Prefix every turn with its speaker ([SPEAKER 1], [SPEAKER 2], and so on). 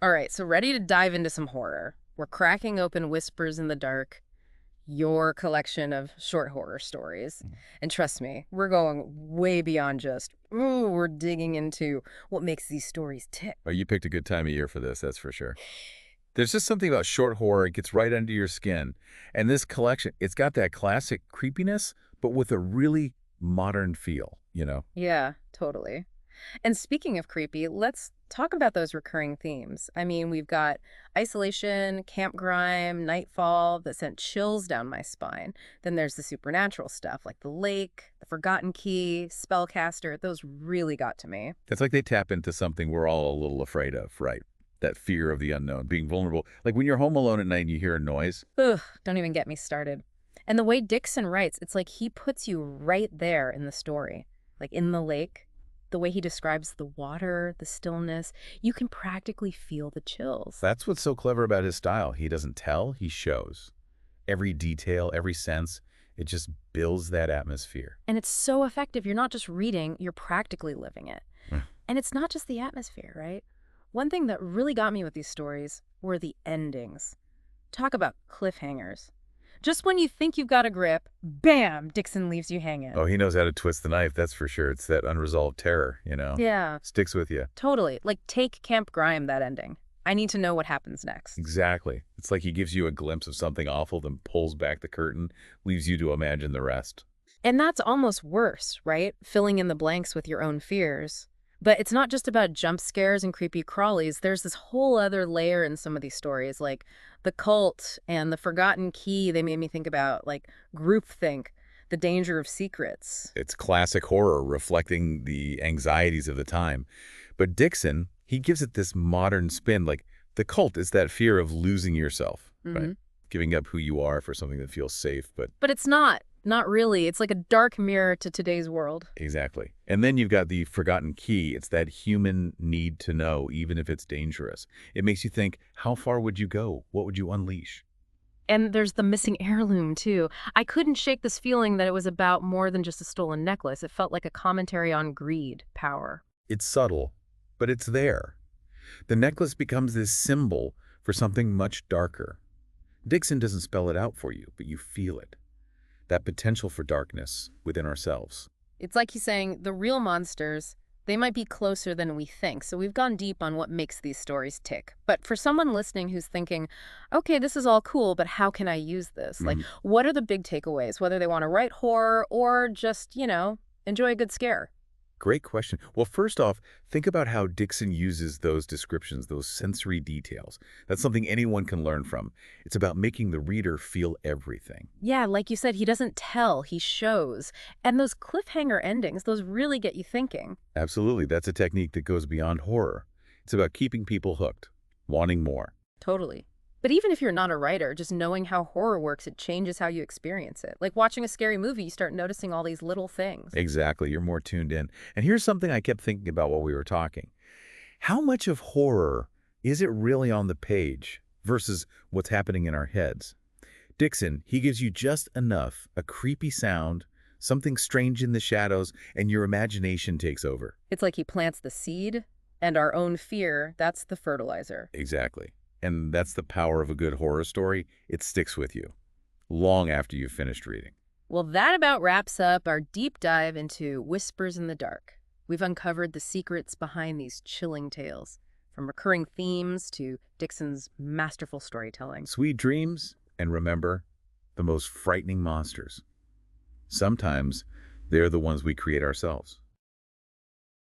[SPEAKER 1] All right, so ready to dive into some horror. We're cracking open Whispers in the Dark, your collection of short horror stories. And trust me, we're going way beyond just, ooh, we're digging into what makes these stories tick.
[SPEAKER 2] Oh, you picked a good time of year for this, that's for sure. There's just something about short horror, it gets right under your skin. And this collection, it's got that classic creepiness, but with a really modern feel, you know?
[SPEAKER 1] Yeah, totally. And speaking of creepy, let's talk about those recurring themes. I mean, we've got isolation, camp grime, nightfall that sent chills down my spine. Then there's the supernatural stuff like the lake, the forgotten key, spellcaster. Those really got to me.
[SPEAKER 2] It's like they tap into something we're all a little afraid of, right? That fear of the unknown, being vulnerable. Like when you're home alone at night and you hear a noise.
[SPEAKER 1] Ugh, don't even get me started. And the way Dixon writes, it's like he puts you right there in the story, like in the lake. The way he describes the water, the stillness, you can practically feel the chills.
[SPEAKER 2] That's what's so clever about his style. He doesn't tell, he shows. Every detail, every sense, it just builds that atmosphere.
[SPEAKER 1] And it's so effective. You're not just reading, you're practically living it.
[SPEAKER 2] Mm.
[SPEAKER 1] And it's not just the atmosphere, right? One thing that really got me with these stories were the endings. Talk about cliffhangers. Just when you think you've got a grip, bam, Dixon leaves you hanging.
[SPEAKER 2] Oh, he knows how to twist the knife, that's for sure. It's that unresolved terror, you know?
[SPEAKER 1] Yeah,
[SPEAKER 2] Sticks with you.
[SPEAKER 1] totally. Like take Camp Grime, that ending. I need to know what happens next.
[SPEAKER 2] Exactly. It's like he gives you a glimpse of something awful, then pulls back the curtain, leaves you to imagine the rest.
[SPEAKER 1] And that's almost worse, right? Filling in the blanks with your own fears. But it's not just about jump scares and creepy crawlies. There's this whole other layer in some of these stories, like the cult and the forgotten key. They made me think about like groupthink, the danger of secrets.
[SPEAKER 2] It's classic horror reflecting the anxieties of the time. But Dixon, he gives it this modern spin. Like the cult is that fear of losing yourself, right? Giving up who you are for something that feels safe, but
[SPEAKER 1] But it's not really. It's like a dark mirror to today's world.
[SPEAKER 2] exactly. And then you've got the forgotten key. It's that human need to know, even if it's dangerous. It makes you think, how far would you go? What would you unleash?
[SPEAKER 1] And there's the missing heirloom, too. I couldn't shake this feeling that it was about more than just a stolen necklace. It felt like a commentary on greed, power.
[SPEAKER 2] It's subtle, but it's there. The necklace becomes this symbol for something much darker. Dixon doesn't spell it out for you, but you feel it. That potential for darkness within ourselves.
[SPEAKER 1] It's like he's saying the real monsters, they might be closer than we think. So we've gone deep on what makes these stories tick. But for someone listening who's thinking, okay, this is all cool, but how can I use this? Like, what are the big takeaways, whether they want to write horror or just, enjoy a good scare?
[SPEAKER 2] Great question. Well, first off, think about how Dixon uses those descriptions, those sensory details. That's something anyone can learn from. It's about making the reader feel everything.
[SPEAKER 1] Yeah, like you said, he doesn't tell, he shows. And those cliffhanger endings, those really get you thinking.
[SPEAKER 2] Absolutely. That's a technique that goes beyond horror. It's about keeping people hooked, wanting more.
[SPEAKER 1] Totally. But even if you're not a writer, just knowing how horror works, it changes how you experience it. Like watching a scary movie, you start noticing all these little things.
[SPEAKER 2] Exactly. You're more tuned in. And here's something I kept thinking about while we were talking. How much of horror is it really on the page versus what's happening in our heads? Dixon, he gives you just enough, a creepy sound, something strange in the shadows, and your imagination takes over.
[SPEAKER 1] It's like he plants the seed, and our own fear, that's the fertilizer.
[SPEAKER 2] Exactly. And that's the power of a good horror story. It sticks with you long after you've finished reading.
[SPEAKER 1] Well, that about wraps up our deep dive into Whispers in the Dark. We've uncovered the secrets behind these chilling tales, from recurring themes to Dixon's masterful storytelling.
[SPEAKER 2] Sweet dreams, and remember, the most frightening monsters. Sometimes they're the ones we create ourselves.